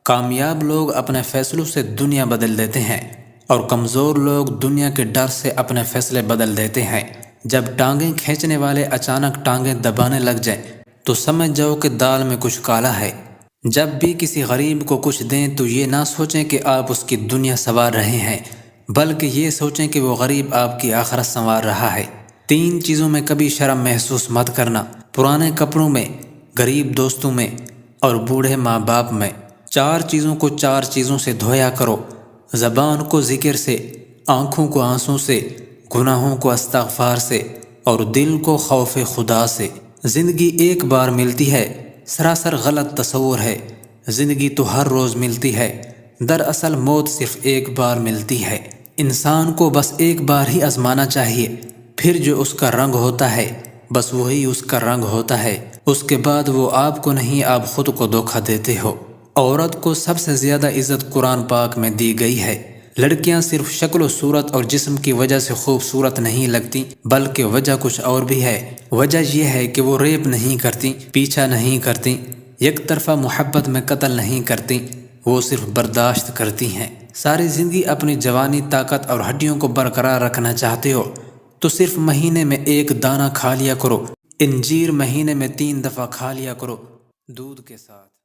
کامیاب لوگ اپنے فیصلوں سے دنیا بدل دیتے ہیں اور کمزور لوگ دنیا کے ڈر سے اپنے فیصلے بدل دیتے ہیں۔ جب ٹانگیں کھینچنے والے اچانک ٹانگیں دبانے لگ جائیں تو سمجھ جاؤ کہ دال میں کچھ کالا ہے۔ جب بھی کسی غریب کو کچھ دیں تو یہ نہ سوچیں کہ آپ اس کی دنیا سنوار رہے ہیں، بلکہ یہ سوچیں کہ وہ غریب آپ کی آخرت سنوار رہا ہے۔ 3 چیزوں میں کبھی شرم محسوس مت کرنا: پرانے کپڑوں میں، غریب دوستوں میں اور بوڑھے ماں باپ میں۔ 4 چیزوں کو 4 چیزوں سے دھویا کرو: زبان کو ذکر سے، آنکھوں کو آنسوں سے، گناہوں کو استغفار سے اور دل کو خوف خدا سے۔ زندگی ایک بار ملتی ہے، سراسر غلط تصور ہے۔ زندگی تو ہر روز ملتی ہے، دراصل موت صرف ایک بار ملتی ہے۔ انسان کو بس ایک بار ہی آزمانا چاہیے، پھر جو اس کا رنگ ہوتا ہے بس وہی اس کا رنگ ہوتا ہے۔ اس کے بعد وہ آپ کو نہیں، آپ خود کو دھوکہ دیتے ہو۔ عورت کو سب سے زیادہ عزت قرآن پاک میں دی گئی ہے۔ لڑکیاں صرف شکل و صورت اور جسم کی وجہ سے خوبصورت نہیں لگتی، بلکہ وجہ کچھ اور بھی ہے۔ وجہ یہ ہے کہ وہ ریپ نہیں کرتی، پیچھا نہیں کرتی، یک طرفہ محبت میں قتل نہیں کرتی، وہ صرف برداشت کرتی ہیں۔ ساری زندگی اپنی جوانی، طاقت اور ہڈیوں کو برقرار رکھنا چاہتے ہو تو صرف مہینے میں 1 دانہ کھا لیا کرو۔ انجیر مہینے میں 3 دفعہ کھا لیا کرو، دودھ کے ساتھ۔